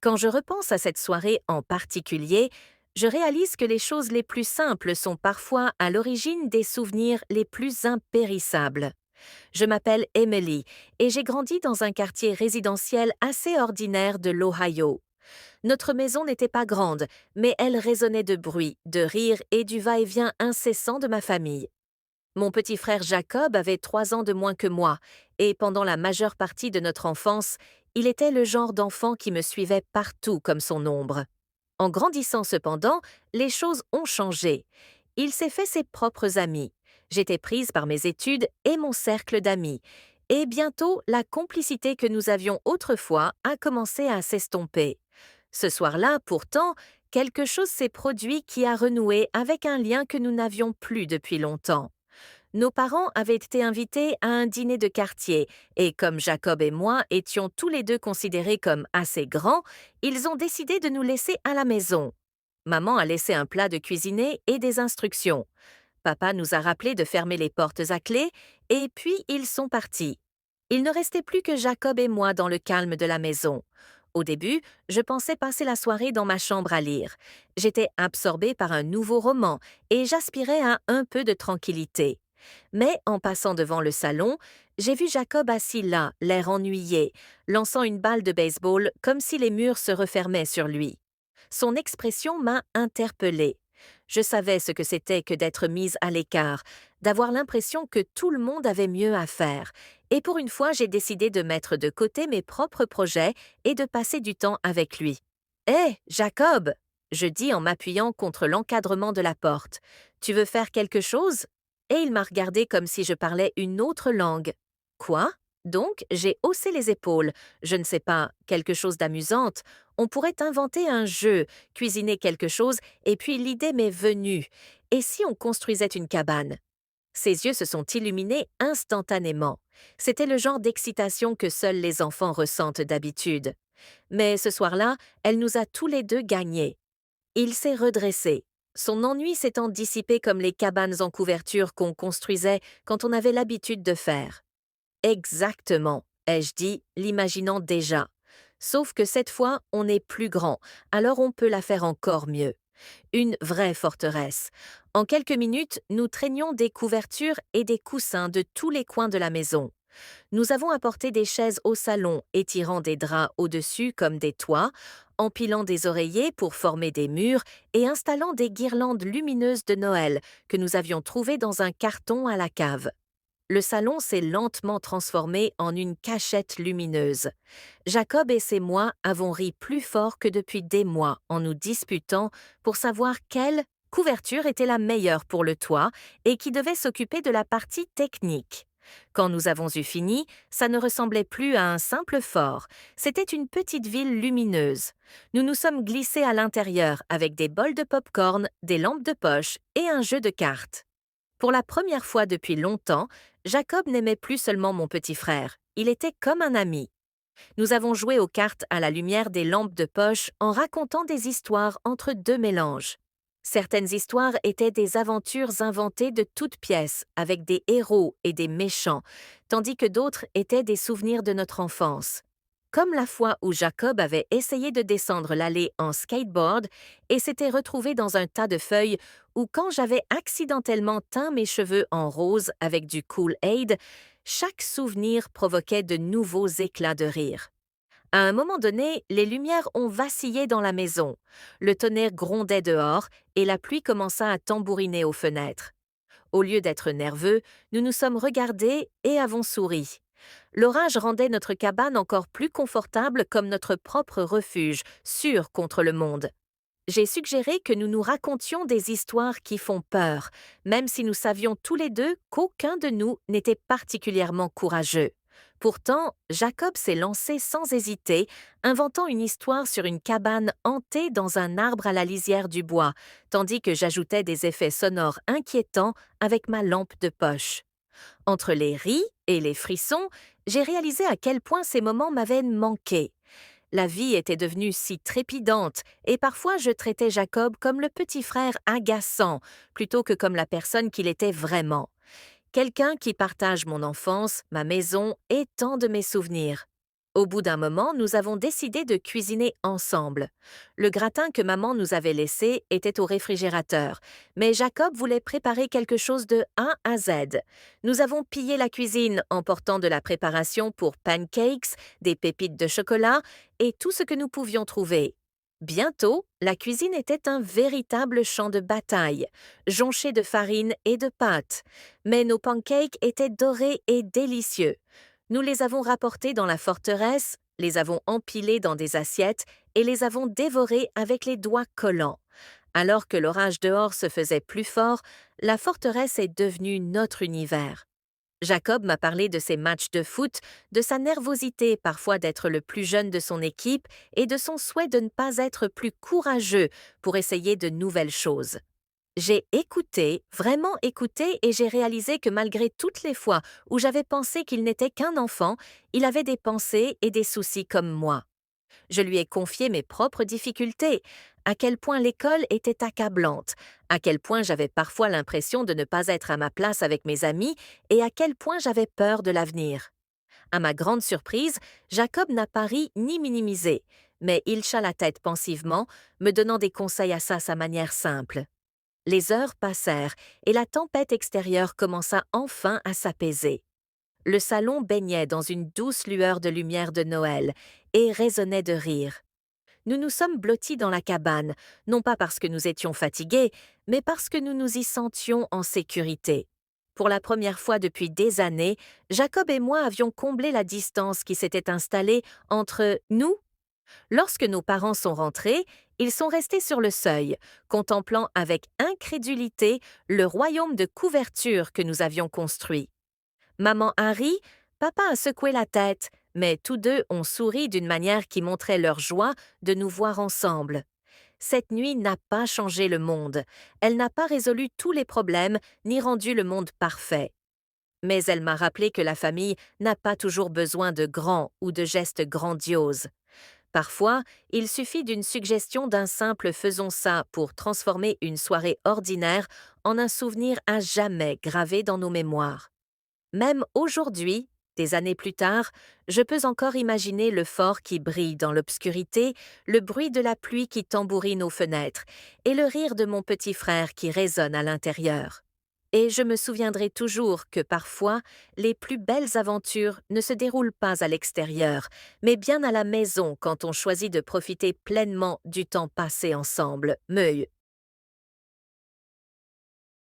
Quand je repense à cette soirée en particulier, je réalise que les choses les plus simples sont parfois à l'origine des souvenirs les plus impérissables. Je m'appelle Emily et j'ai grandi dans un quartier résidentiel assez ordinaire de l'Ohio. Notre maison n'était pas grande, mais elle résonnait de bruit, de rires et du va-et-vient incessant de ma famille. Mon petit frère Jacob avait 3 ans de moins que moi, et pendant la majeure partie de notre enfance, il était le genre d'enfant qui me suivait partout comme son ombre. En grandissant cependant, les choses ont changé. Il s'est fait ses propres amis. J'étais prise par mes études et mon cercle d'amis. Et bientôt, la complicité que nous avions autrefois a commencé à s'estomper. Ce soir-là, pourtant, quelque chose s'est produit qui a renoué avec un lien que nous n'avions plus depuis longtemps. Nos parents avaient été invités à un dîner de quartier, et comme Jacob et moi étions tous les deux considérés comme assez grands, ils ont décidé de nous laisser à la maison. Maman a laissé un plat de cuisiner et des instructions. Papa nous a rappelé de fermer les portes à clé, et puis ils sont partis. Il ne restait plus que Jacob et moi dans le calme de la maison. Au début, je pensais passer la soirée dans ma chambre à lire. J'étais absorbée par un nouveau roman, et j'aspirais à un peu de tranquillité. Mais en passant devant le salon, j'ai vu Jacob assis là, l'air ennuyé, lançant une balle de baseball comme si les murs se refermaient sur lui. Son expression m'a interpellée. Je savais ce que c'était que d'être mise à l'écart, d'avoir l'impression que tout le monde avait mieux à faire. Et pour une fois, j'ai décidé de mettre de côté mes propres projets et de passer du temps avec lui. Hé, Jacob! Je dis en m'appuyant contre l'encadrement de la porte. Tu veux faire quelque chose? Et il m'a regardé comme si je parlais une autre langue. Quoi? Donc, j'ai haussé les épaules. Je ne sais pas, quelque chose d'amusante. On pourrait inventer un jeu, cuisiner quelque chose, et puis l'idée m'est venue. Et si on construisait une cabane? Ses yeux se sont illuminés instantanément. C'était le genre d'excitation que seuls les enfants ressentent d'habitude. Mais ce soir-là, elle nous a tous les deux gagnés. Il s'est redressé. Son ennui s'étant dissipé comme les cabanes en couverture qu'on construisait quand on avait l'habitude de faire. Exactement, ai-je dit, l'imaginant déjà. Sauf que cette fois, on est plus grand, alors on peut la faire encore mieux. Une vraie forteresse. En quelques minutes, nous traînions des couvertures et des coussins de tous les coins de la maison. Nous avons apporté des chaises au salon, étirant des draps au-dessus comme des toits, empilant des oreillers pour former des murs et installant des guirlandes lumineuses de Noël que nous avions trouvées dans un carton à la cave. Le salon s'est lentement transformé en une cachette lumineuse. Jacob et moi avons ri plus fort que depuis des mois en nous disputant pour savoir quelle couverture était la meilleure pour le toit et qui devait s'occuper de la partie technique. Quand nous avons eu fini, ça ne ressemblait plus à un simple fort, c'était une petite ville lumineuse. Nous nous sommes glissés à l'intérieur avec des bols de pop-corn, des lampes de poche et un jeu de cartes. Pour la première fois depuis longtemps, Jacob n'aimait plus seulement mon petit frère, il était comme un ami. Nous avons joué aux cartes à la lumière des lampes de poche en racontant des histoires entre deux mélanges. Certaines histoires étaient des aventures inventées de toutes pièces, avec des héros et des méchants, tandis que d'autres étaient des souvenirs de notre enfance. Comme la fois où Jacob avait essayé de descendre l'allée en skateboard et s'était retrouvé dans un tas de feuilles, ou quand j'avais accidentellement teint mes cheveux en rose avec du Kool-Aid, chaque souvenir provoquait de nouveaux éclats de rire. À un moment donné, les lumières ont vacillé dans la maison. Le tonnerre grondait dehors et la pluie commença à tambouriner aux fenêtres. Au lieu d'être nerveux, nous nous sommes regardés et avons souri. L'orage rendait notre cabane encore plus confortable comme notre propre refuge, sûr contre le monde. J'ai suggéré que nous nous racontions des histoires qui font peur, même si nous savions tous les deux qu'aucun de nous n'était particulièrement courageux. Pourtant, Jacob s'est lancé sans hésiter, inventant une histoire sur une cabane hantée dans un arbre à la lisière du bois, tandis que j'ajoutais des effets sonores inquiétants avec ma lampe de poche. Entre les ris et les frissons, j'ai réalisé à quel point ces moments m'avaient manqué. La vie était devenue si trépidante, et parfois je traitais Jacob comme le petit frère agaçant, plutôt que comme la personne qu'il était vraiment. Quelqu'un qui partage mon enfance, ma maison et tant de mes souvenirs. Au bout d'un moment, nous avons décidé de cuisiner ensemble. Le gratin que maman nous avait laissé était au réfrigérateur, mais Jacob voulait préparer quelque chose de A à Z. Nous avons pillé la cuisine en portant de la préparation pour pancakes, des pépites de chocolat et tout ce que nous pouvions trouver. Bientôt, la cuisine était un véritable champ de bataille, jonché de farine et de pâtes. Mais nos pancakes étaient dorés et délicieux. Nous les avons rapportés dans la forteresse, les avons empilés dans des assiettes et les avons dévorés avec les doigts collants. Alors que l'orage dehors se faisait plus fort, la forteresse est devenue notre univers. Jacob m'a parlé de ses matchs de foot, de sa nervosité parfois d'être le plus jeune de son équipe et de son souhait de ne pas être plus courageux pour essayer de nouvelles choses. J'ai écouté, vraiment écouté, et j'ai réalisé que malgré toutes les fois où j'avais pensé qu'il n'était qu'un enfant, il avait des pensées et des soucis comme moi. Je lui ai confié mes propres difficultés, à quel point l'école était accablante, à quel point j'avais parfois l'impression de ne pas être à ma place avec mes amis et à quel point j'avais peur de l'avenir. À ma grande surprise, Jacob n'a pas ri ni minimisé, mais il hocha la tête pensivement, me donnant des conseils à sa manière simple. Les heures passèrent et la tempête extérieure commença enfin à s'apaiser. Le salon baignait dans une douce lueur de lumière de Noël et résonnait de rire. Nous nous sommes blottis dans la cabane, non pas parce que nous étions fatigués, mais parce que nous nous y sentions en sécurité. Pour la première fois depuis des années, Jacob et moi avions comblé la distance qui s'était installée entre nous. Lorsque nos parents sont rentrés, ils sont restés sur le seuil, contemplant avec incrédulité le royaume de couverture que nous avions construit. Maman a ri, papa a secoué la tête, mais tous deux ont souri d'une manière qui montrait leur joie de nous voir ensemble. Cette nuit n'a pas changé le monde, elle n'a pas résolu tous les problèmes ni rendu le monde parfait. Mais elle m'a rappelé que la famille n'a pas toujours besoin de grands ou de gestes grandioses. Parfois, il suffit d'une suggestion d'un simple faisons ça pour transformer une soirée ordinaire en un souvenir à jamais gravé dans nos mémoires. Même aujourd'hui, des années plus tard, je peux encore imaginer le fort qui brille dans l'obscurité, le bruit de la pluie qui tambourine aux fenêtres et le rire de mon petit frère qui résonne à l'intérieur. Et je me souviendrai toujours que parfois, les plus belles aventures ne se déroulent pas à l'extérieur, mais bien à la maison quand on choisit de profiter pleinement du temps passé ensemble.